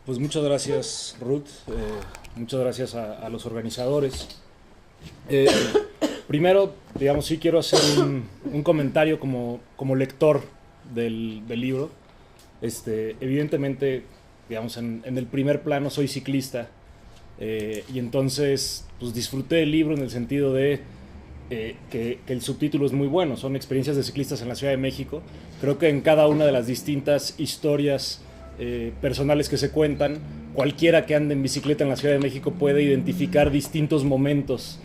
Pues muchas gracias, Ruth. Muchas gracias a los organizadores. Eh, Primero, digamos, sí quiero hacer un comentario como lector del libro. Evidentemente, digamos, en el primer plano soy ciclista, y entonces pues disfruté del libro en el sentido de que el subtítulo es muy bueno, son experiencias de ciclistas en la Ciudad de México. Creo que en cada una de las distintas historias personales que se cuentan, cualquiera que ande en bicicleta en la Ciudad de México puede identificar distintos momentos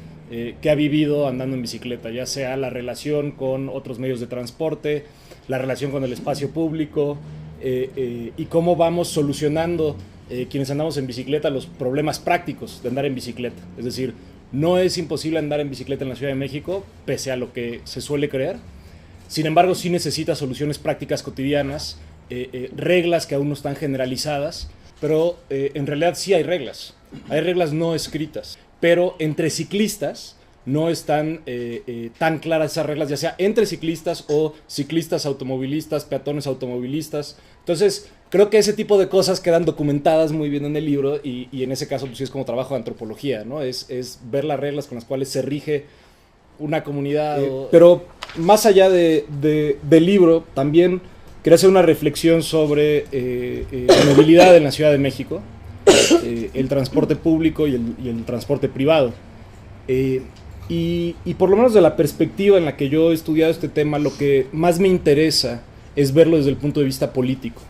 que ha vivido andando en bicicleta, ya sea la relación con otros medios de transporte, la relación con el espacio público, y cómo vamos solucionando quienes andamos en bicicleta los problemas prácticos de andar en bicicleta. Es decir, no es imposible andar en bicicleta en la Ciudad de México, pese a lo que se suele creer. Sin embargo, sí necesita soluciones prácticas cotidianas, reglas que aún no están generalizadas, pero en realidad sí hay reglas. Hay reglas no escritas, pero entre ciclistas no están tan claras esas reglas, ya sea entre ciclistas o ciclistas automovilistas, peatones automovilistas. Entonces, creo que ese tipo de cosas quedan documentadas muy bien en el libro y en ese caso pues sí es como trabajo de antropología, ¿no? Es ver las reglas con las cuales se rige una comunidad. Pero más allá del libro, también quería hacer una reflexión sobre la movilidad en la Ciudad de México, el transporte público y el transporte privado. Y por lo menos de la perspectiva en la que yo he estudiado este tema, lo que más me interesa es verlo desde el punto de vista político.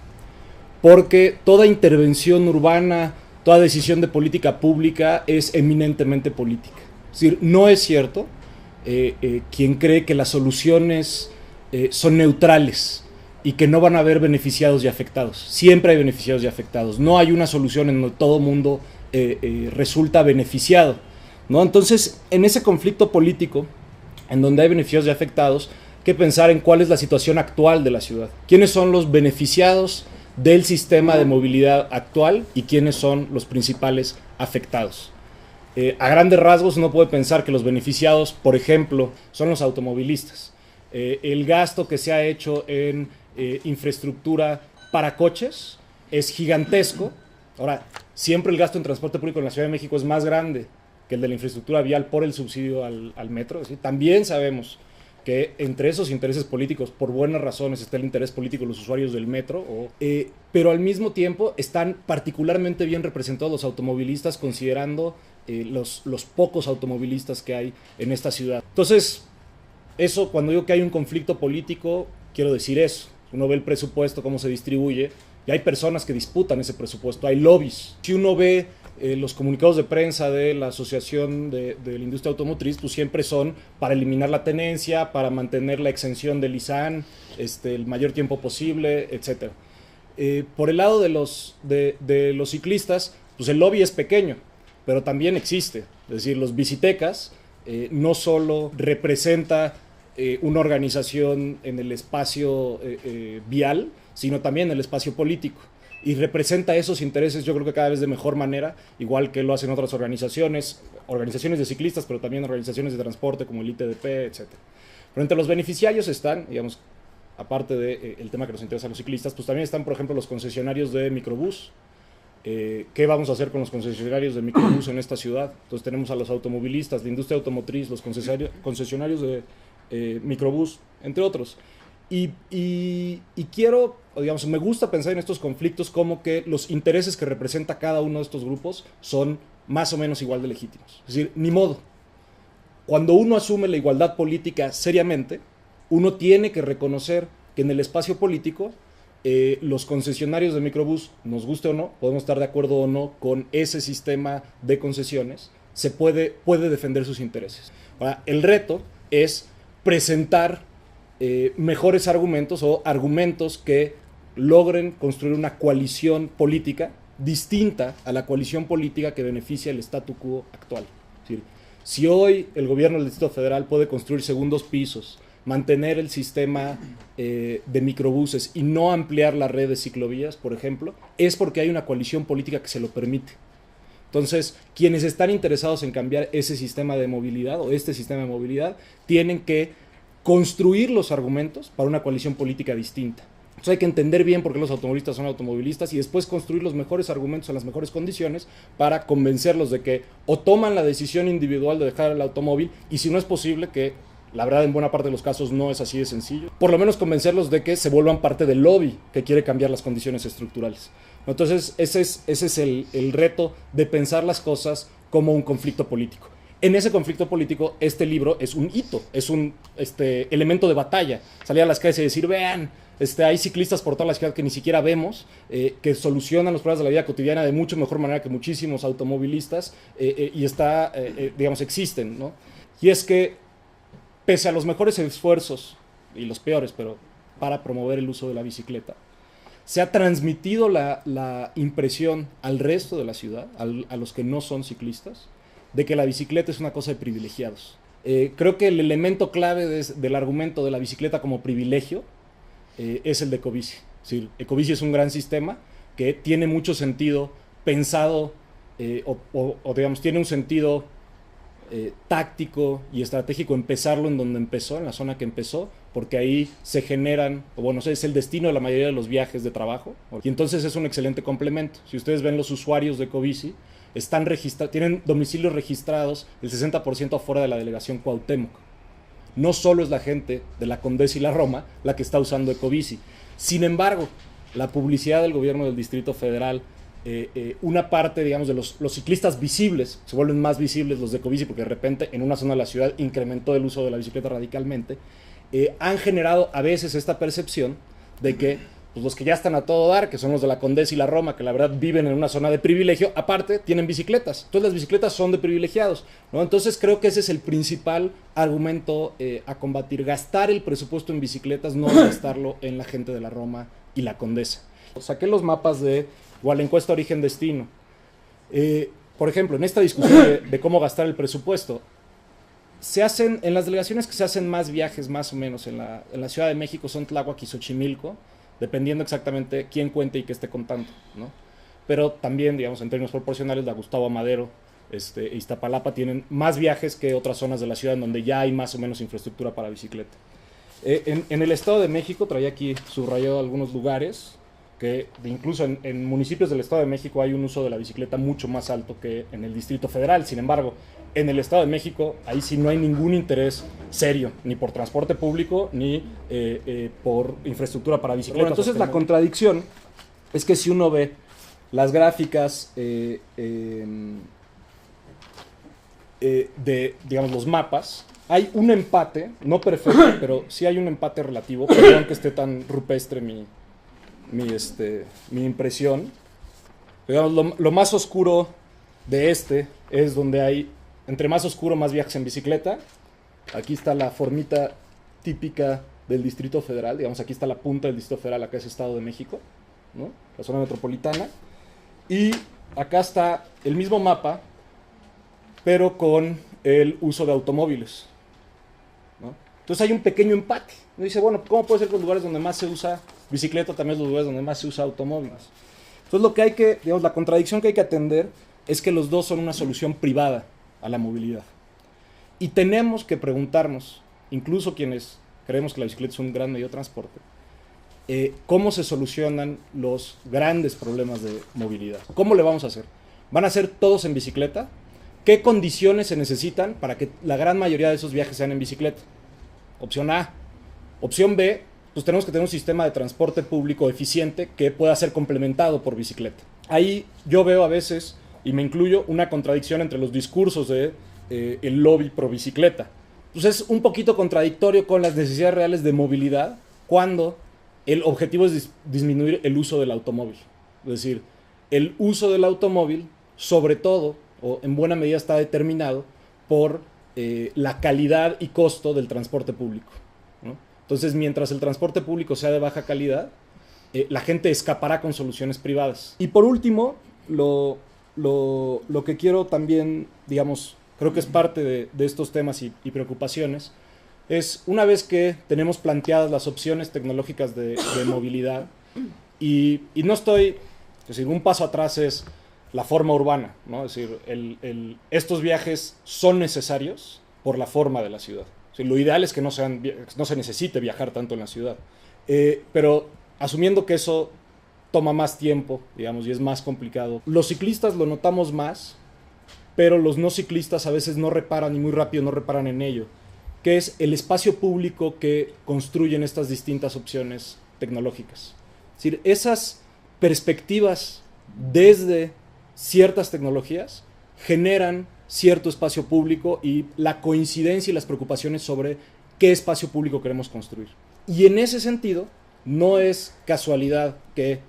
Porque toda intervención urbana, toda decisión de política pública es eminentemente política. Es decir, no es cierto quien cree que las soluciones son neutrales y que no van a haber beneficiados y afectados. Siempre hay beneficiados y afectados. No hay una solución en donde todo mundo resulta beneficiado, ¿no? Entonces, en ese conflicto político, en donde hay beneficiados y afectados, hay que pensar en cuál es la situación actual de la ciudad. ¿Quiénes son los beneficiados del sistema de movilidad actual y quiénes son los principales afectados? A grandes rasgos uno puede pensar que los beneficiados, por ejemplo, son los automovilistas. El gasto que se ha hecho en infraestructura para coches es gigantesco. Ahora, siempre el gasto en transporte público en la Ciudad de México es más grande que el de la infraestructura vial por el subsidio al metro. ¿Sí? También sabemos que entre esos intereses políticos, por buenas razones, está el interés político de los usuarios del metro, pero al mismo tiempo están particularmente bien representados los automovilistas, considerando los pocos automovilistas que hay en esta ciudad. Entonces, eso, cuando digo que hay un conflicto político, quiero decir eso. Uno ve el presupuesto, cómo se distribuye, y hay personas que disputan ese presupuesto, hay lobbies. Si uno ve los comunicados de prensa de la Asociación de la Industria Automotriz, pues siempre son para eliminar la tenencia, para mantener la exención del ISAN el mayor tiempo posible, etc. Por el lado de los ciclistas, pues el lobby es pequeño, pero también existe. Es decir, los bicitecas no solo representa una organización en el espacio vial, sino también en el espacio político. Y representa esos intereses, yo creo que cada vez de mejor manera, igual que lo hacen otras organizaciones de ciclistas, pero también organizaciones de transporte como el ITDP, etc. Pero entre los beneficiarios están, digamos, aparte del tema que nos interesa a los ciclistas, pues también están, por ejemplo, los concesionarios de microbús. ¿Qué vamos a hacer con los concesionarios de microbús en esta ciudad? Entonces tenemos a los automovilistas, la industria automotriz, los concesionarios de microbús, entre otros. Y quiero, digamos, me gusta pensar en estos conflictos como que los intereses que representa cada uno de estos grupos son más o menos igual de legítimos. Es decir, ni modo. Cuando uno asume la igualdad política seriamente, uno tiene que reconocer que en el espacio político los concesionarios de microbús, nos guste o no, podemos estar de acuerdo o no con ese sistema de concesiones, se puede defender sus intereses. Ahora, el reto es presentar mejores argumentos o argumentos que logren construir una coalición política distinta a la coalición política que beneficia el statu quo actual. Es decir, si hoy el gobierno del Distrito Federal puede construir segundos pisos, mantener el sistema de microbuses y no ampliar la red de ciclovías, por ejemplo, es porque hay una coalición política que se lo permite. Entonces, quienes están interesados en cambiar ese sistema de movilidad o este sistema de movilidad tienen que construir los argumentos para una coalición política distinta. Entonces hay que entender bien por qué los automovilistas son automovilistas y después construir los mejores argumentos en las mejores condiciones para convencerlos de que o toman la decisión individual de dejar el automóvil, y si no es posible, que la verdad en buena parte de los casos no es así de sencillo, por lo menos convencerlos de que se vuelvan parte del lobby que quiere cambiar las condiciones estructurales. Entonces ese es el reto de pensar las cosas como un conflicto político. En ese conflicto político, este libro es un hito, es un elemento de batalla. Salir a las calles y decir, vean, hay ciclistas por toda la ciudad que ni siquiera vemos, que solucionan los problemas de la vida cotidiana de mucho mejor manera que muchísimos automovilistas, y digamos, existen, ¿no? Y es que, pese a los mejores esfuerzos, y los peores, pero para promover el uso de la bicicleta, se ha transmitido la impresión al resto de la ciudad, a los que no son ciclistas, de que la bicicleta es una cosa de privilegiados. Creo que el elemento clave del argumento de la bicicleta como privilegio es el de Ecobici. Es decir, Ecobici es un gran sistema que tiene mucho sentido pensado, o digamos, tiene un sentido táctico y estratégico empezarlo en donde empezó, en la zona que empezó, porque ahí se generan, o bueno, es el destino de la mayoría de los viajes de trabajo, y entonces es un excelente complemento. Si ustedes ven los usuarios de Ecobici, tienen domicilios registrados el 60% afuera de la delegación Cuauhtémoc. No solo es la gente de la Condesa y la Roma la que está usando Ecobici. Sin embargo, la publicidad del gobierno del Distrito Federal, una parte, digamos, de los ciclistas visibles, se vuelven más visibles los de Ecobici porque de repente en una zona de la ciudad incrementó el uso de la bicicleta radicalmente, han generado a veces esta percepción de que pues, los que ya están a todo dar, que son los de la Condesa y la Roma, que la verdad viven en una zona de privilegio, aparte tienen bicicletas. Entonces las bicicletas son de privilegiados, ¿no? Entonces creo que ese es el principal argumento a combatir. Gastar el presupuesto en bicicletas, no gastarlo en la gente de la Roma y la Condesa. Saqué los mapas de la encuesta Origen-Destino. Por ejemplo, en esta discusión de cómo gastar el presupuesto, se hacen, en las delegaciones que se hacen más viajes más o menos en la Ciudad de México son Tláhuac y Xochimilco, dependiendo exactamente quién cuente y qué esté contando, ¿no? Pero también, digamos, en términos proporcionales, la Gustavo Madero e Iztapalapa tienen más viajes que otras zonas de la ciudad en donde ya hay más o menos infraestructura para bicicleta. En el Estado de México, traía aquí subrayado algunos lugares, que incluso en municipios del Estado de México hay un uso de la bicicleta mucho más alto que en el Distrito Federal. Sin embargo, en el Estado de México, ahí sí no hay ningún interés serio, ni por transporte público, ni por infraestructura para bicicletas. Bueno, entonces la contradicción es que si uno ve las gráficas de, digamos, los mapas, hay un empate, no perfecto, pero sí hay un empate relativo. Perdón que esté tan rupestre mi impresión. Digamos, lo más oscuro de es donde hay, entre más oscuro, más viajes en bicicleta. Aquí está la formita típica del Distrito Federal, digamos, aquí está la punta del Distrito Federal, acá es Estado de México, ¿no? La zona metropolitana. Y acá está el mismo mapa, pero con el uso de automóviles, ¿no? Entonces hay un pequeño empate. Uno dice, bueno, ¿cómo puede ser que los lugares donde más se usa bicicleta también los lugares donde más se usa automóviles? Entonces lo que hay que, digamos, la contradicción que hay que atender es que los dos son una solución privada a la movilidad. Y tenemos que preguntarnos, incluso quienes creemos que la bicicleta es un gran medio de transporte, cómo se solucionan los grandes problemas de movilidad. ¿Cómo le vamos a hacer? ¿Van a ser todos en bicicleta? ¿Qué condiciones se necesitan para que la gran mayoría de esos viajes sean en bicicleta? Opción A. Opción B, pues tenemos que tener un sistema de transporte público eficiente que pueda ser complementado por bicicleta. Ahí yo veo a veces, y me incluyo, una contradicción entre los discursos de el lobby pro bicicleta. Pues es un poquito contradictorio con las necesidades reales de movilidad cuando el objetivo es disminuir el uso del automóvil. Es decir, el uso del automóvil, sobre todo, o en buena medida está determinado por la calidad y costo del transporte público, ¿no? Entonces, mientras el transporte público sea de baja calidad, la gente escapará con soluciones privadas. Y por último, lo que quiero también, digamos, creo que es parte de estos temas y preocupaciones, es una vez que tenemos planteadas las opciones tecnológicas de movilidad, y no estoy, es decir, un paso atrás es la forma urbana, ¿no? Es decir, estos viajes son necesarios por la forma de la ciudad. O sea, lo ideal es que no se necesite viajar tanto en la ciudad. Pero Asumiendo que eso toma más tiempo, digamos, y es más complicado. Los ciclistas lo notamos más, pero los no ciclistas a veces no reparan, y muy rápido no reparan en ello, que es el espacio público que construyen estas distintas opciones tecnológicas. Es decir, esas perspectivas desde ciertas tecnologías generan cierto espacio público y la coincidencia y las preocupaciones sobre qué espacio público queremos construir. Y en ese sentido, no es casualidad que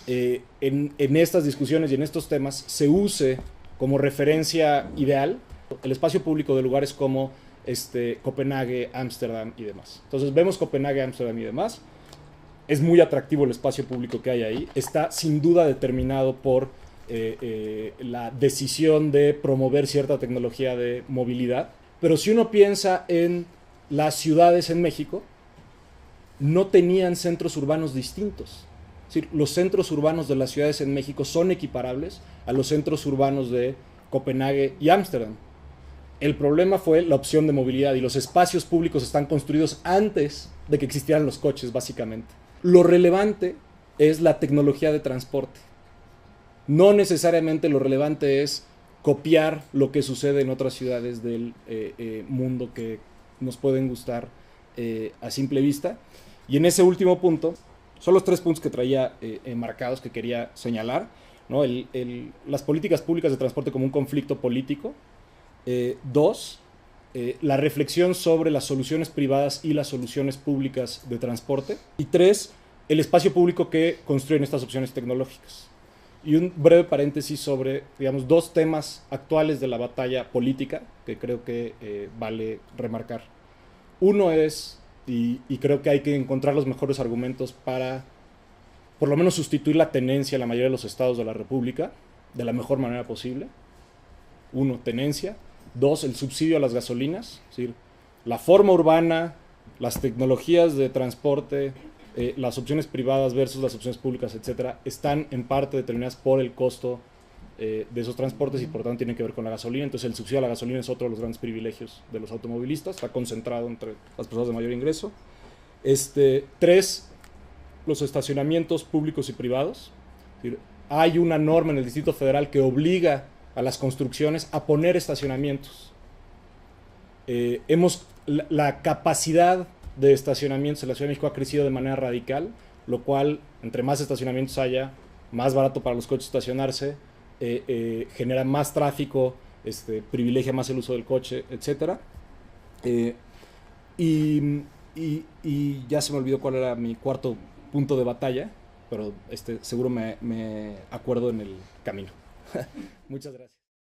en estas discusiones y en estos temas se use como referencia ideal el espacio público de lugares como Copenhague, Ámsterdam y demás. Entonces vemos Copenhague, Ámsterdam y demás. Es muy atractivo el espacio público que hay ahí. Está sin duda determinado por la decisión de promover cierta tecnología de movilidad. Pero si uno piensa en las ciudades en México, no tenían centros urbanos distintos. Es decir, los centros urbanos de las ciudades en México son equiparables a los centros urbanos de Copenhague y Ámsterdam. El problema fue la opción de movilidad, y los espacios públicos están construidos antes de que existieran los coches, básicamente. Lo relevante es la tecnología de transporte. No necesariamente lo relevante es copiar lo que sucede en otras ciudades del mundo que nos pueden gustar a simple vista. Y en ese último punto, son los 3 puntos que traía marcados que quería señalar, ¿no? Las políticas públicas de transporte como un conflicto político. 2, la reflexión sobre las soluciones privadas y las soluciones públicas de transporte. Y 3, el espacio público que construyen estas opciones tecnológicas. Y un breve paréntesis sobre, digamos, 2 temas actuales de la batalla política que creo que vale remarcar. Uno es, y creo que hay que encontrar los mejores argumentos para, por lo menos, sustituir la tenencia en la mayoría de los estados de la República de la mejor manera posible. 1, tenencia. 2, el subsidio a las gasolinas. Es decir, la forma urbana, las tecnologías de transporte, las opciones privadas versus las opciones públicas, etcétera, están en parte determinadas por el costo de esos transportes y por tanto tienen que ver con la gasolina. Entonces el subsidio a la gasolina es otro de los grandes privilegios de los automovilistas, está concentrado entre las personas de mayor ingreso. 3, los estacionamientos públicos y privados. Es decir, hay una norma en el Distrito Federal que obliga a las construcciones a poner estacionamientos. La capacidad de estacionamientos en la Ciudad de México ha crecido de manera radical, lo cual, entre más estacionamientos haya, más barato para los coches estacionarse, genera más tráfico, privilegia más el uso del coche, etc. Y ya se me olvidó cuál era mi cuarto punto de batalla, pero seguro me acuerdo en el camino. Muchas gracias.